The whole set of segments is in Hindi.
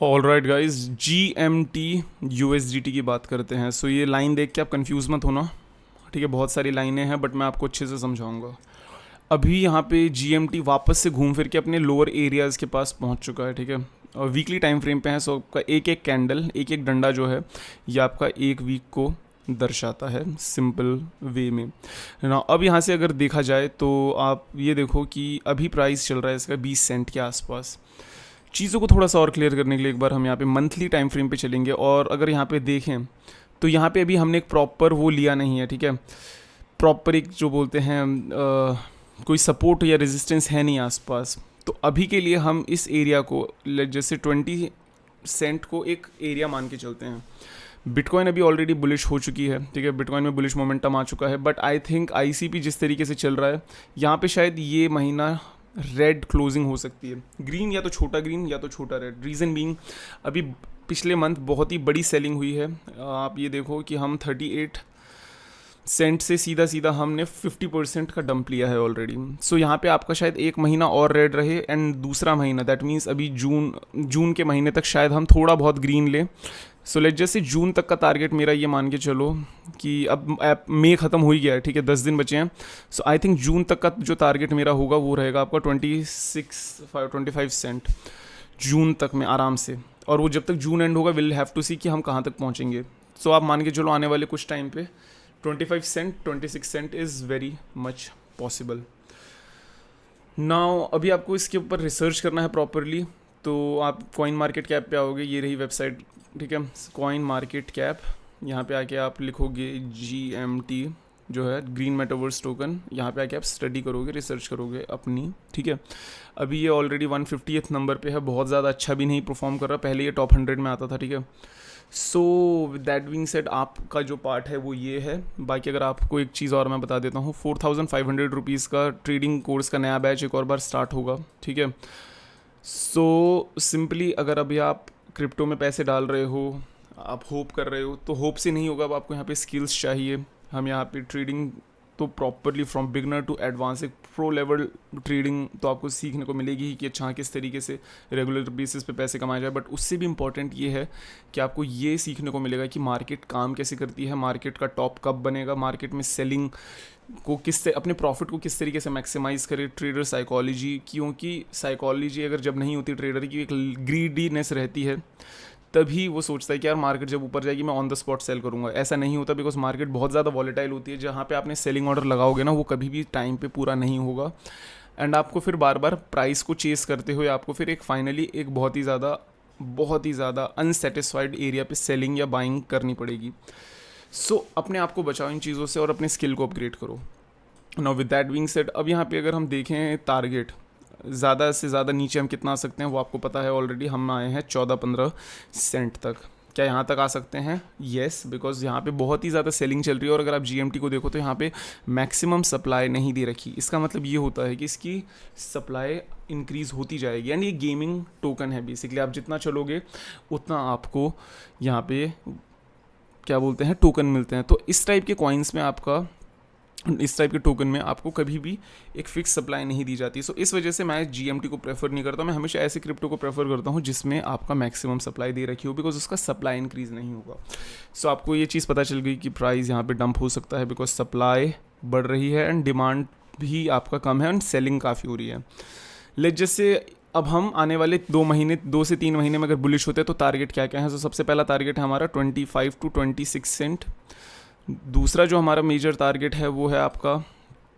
All right guys, G M T U S D T की बात करते हैं। सो ये लाइन देख के आप कंफ्यूज मत होना, ठीक है। बहुत सारी लाइनें हैं बट मैं आपको अच्छे से समझाऊंगा। अभी यहाँ पे जी एम टी वापस से घूम फिर के अपने लोअर एरियाज़ के पास पहुँच चुका है, ठीक है। और वीकली टाइम फ्रेम पे है, सो आपका एक एक कैंडल, एक एक डंडा जो है ये आपका एक वीक को दर्शाता है सिंपल वे में ना। अब यहाँ से अगर देखा जाए तो आप ये देखो कि अभी प्राइस चल रहा है इसका 20 सेंट के आसपास। चीज़ों को थोड़ा सा और क्लियर करने के लिए एक बार हम यहाँ पे मंथली टाइम फ्रेम पे चलेंगे, और अगर यहाँ पे देखें तो यहाँ पे अभी हमने एक प्रॉपर वो लिया नहीं है, ठीक है। प्रॉपर एक जो बोलते हैं कोई सपोर्ट या रेजिस्टेंस है नहीं आसपास। तो अभी के लिए हम इस एरिया को जैसे 20 सेंट को एक एरिया मान के चलते हैं। बिटकॉइन अभी ऑलरेडी बुलिश हो चुकी है, ठीक है। बिटकॉइन में बुलिश मोमेंटम आ चुका है, बट आई थिंक आईसीपी जिस तरीके से चल रहा है यहाँ पे शायद ये महीना रेड क्लोजिंग हो सकती है। ग्रीन या तो छोटा ग्रीन या तो छोटा रेड। रीज़न बीइंग अभी पिछले मंथ बहुत ही बड़ी सेलिंग हुई है। आप ये देखो कि हम 38 सेंट से सीधा सीधा हमने 50% का डंप लिया है ऑलरेडी। सो यहाँ पे आपका शायद एक महीना और रेड रहे, एंड दूसरा महीना दैट मीन्स अभी जून के महीने तक शायद हम थोड़ा बहुत ग्रीन ले। सो लेट जैसे जून तक का टारगेट मेरा ये मान के चलो कि अब मई ख़त्म हो ही गया है, ठीक है, 10 दिन बचे हैं। सो आई थिंक जून तक का जो टारगेट मेरा होगा वो रहेगा आपका 25 सेंट जून तक में आराम से। और वो जब तक जून एंड होगा विल हैव टू सी कि हम कहाँ तक पहुँचेंगे। सो आप मान के चलो आने वाले कुछ टाइम पे 25 cent 26 cent is very much possible. Now अभी आपको इसके ऊपर रिसर्च करना है प्रॉपरली, तो आप कॉइन मार्केट कैप पे आओगे, ये रही वेबसाइट, ठीक है। कॉइन मार्केट कैप, यहाँ पे आके आप लिखोगे GMT जो है ग्रीन मेटावर्स टोकन। यहाँ पे आके आप स्टडी करोगे, रिसर्च करोगे अपनी, ठीक है। अभी ये ऑलरेडी 150th नंबर पे है, बहुत ज़्यादा अच्छा भी नहीं परफॉर्म कर रहा। पहले ये टॉप 100 में आता था, ठीक है। सो दैट बीइंग सेड आपका जो पार्ट है वो ये है। बाकी अगर आपको एक चीज़ और मैं बता देता हूँ, 4500 का ट्रेडिंग कोर्स का नया बैच एक और बार स्टार्ट होगा, ठीक है। सो सिंपली अगर अभी आप क्रिप्टो में पैसे डाल रहे हो, आप होप कर रहे हो, तो होप से नहीं होगा। अब आपको यहाँ पे स्किल्स चाहिए। हम यहाँ पे ट्रेडिंग तो properly from beginner to advance एक प्रो लेवल ट्रेडिंग तो आपको सीखने को मिलेगी ही कि अच्छा किस तरीके से रेगुलर बेसिस पे पैसे कमाया जाए। बट उससे भी इम्पॉर्टेंट ये है कि आपको ये सीखने को मिलेगा कि मार्केट काम कैसे करती है, मार्केट का टॉप कब बनेगा, मार्केट में सेलिंग को किस से अपने प्रॉफिट को किस तरीके से मैक्सिमाइज करे, ट्रेडर साइकोलॉजी। क्योंकि साइकोलॉजी अगर जब नहीं होती ट्रेडर की, एक ग्रीडीनेस रहती है, तभी वो सोचता है कि यार मार्केट जब ऊपर जाएगी मैं ऑन द स्पॉट सेल करूंगा। ऐसा नहीं होता, बिकॉज मार्केट बहुत ज़्यादा वॉलेटाइल होती है। जहाँ पे आपने सेलिंग ऑर्डर लगाओगे ना, वो कभी भी टाइम पे पूरा नहीं होगा, एंड आपको फिर बार बार प्राइस को चेस करते हुए आपको फिर एक फाइनली एक बहुत ही ज़्यादा अनसेटिस्फाइड एरिया पे सेलिंग या बाइंग करनी पड़ेगी। सो अपने आप को बचाओ इन चीज़ों से और अपने स्किल को अपग्रेड करो। Now with that being said, अब यहाँ पे अगर हम देखें टारगेट, ज़्यादा से ज़्यादा नीचे हम कितना आ सकते हैं वो आपको पता है ऑलरेडी। हम आए हैं 14-15 सेंट तक। क्या यहाँ तक आ सकते हैं? येस, बिकॉज यहाँ पे बहुत ही ज़्यादा सेलिंग चल रही है। और अगर आप GMT को देखो तो यहाँ पे मैक्सिमम सप्लाई नहीं दे रखी। इसका मतलब ये होता है कि इसकी सप्लाई इंक्रीज़ होती जाएगी, यानी ये गेमिंग टोकन है बेसिकली। आप जितना चलोगे उतना आपको यहाँ पे क्या बोलते हैं टोकन मिलते हैं। तो इस टाइप के कॉइन्स में आपका, इस टाइप के टोकन में आपको कभी भी एक फिक्स सप्लाई नहीं दी जाती। सो इस वजह से मैं GMT को प्रेफर नहीं करता। मैं हमेशा ऐसे क्रिप्टो को प्रेफर करता हूँ जिसमें आपका मैक्सिमम सप्लाई दे रखी हो, बिकॉज उसका सप्लाई इंक्रीज़ नहीं होगा। सो आपको ये चीज़ पता चल गई कि प्राइस यहाँ पे डंप हो सकता है बिकॉज सप्लाई बढ़ रही है एंड डिमांड भी आपका कम है एंड सेलिंग काफ़ी हो रही है। लेट जैसे अब हम आने वाले 2 से 3 महीने में अगर बुलिश होते हैं तो टारगेट क्या क्या है। तो सबसे पहला टारगेट है हमारा 25 to 26 सेंट। दूसरा जो हमारा मेजर टारगेट है वो है आपका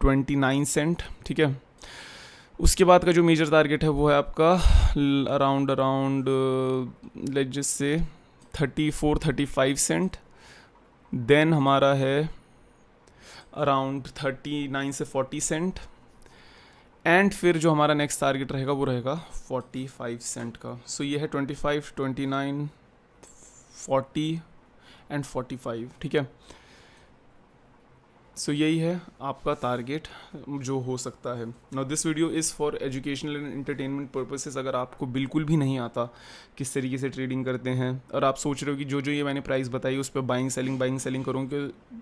29 सेंट, ठीक है। उसके बाद का जो मेजर टारगेट है वो है आपका around let just say 34-35 Saint. Then हमारा है अराउंड 39 से 40 सेंट। एंड फिर जो हमारा नेक्स्ट टारगेट रहेगा वो रहेगा 45 सेंट का। सो ये है 25, 29, 40 एंड 45, ठीक है। सो यही है आपका टारगेट जो हो सकता है. Now this video is for educational and entertainment purposes. अगर आपको बिल्कुल भी नहीं आता किस तरीके से ट्रेडिंग करते हैं और आप सोच रहे हो कि जो जो ये मैंने प्राइस बताई उस पर बाइंग सेलिंग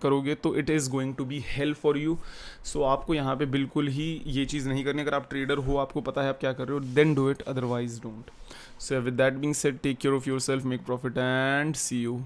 करोगे तो it is going to be help for you. So आपको यहाँ पे बिल्कुल ही ये चीज़ नहीं करनी. अगर आप ट्रेडर हो, आपको पता है आप क्या कर रहे हो, then do it, otherwise don't. So with that being said, take care of yourself, make profit and see you.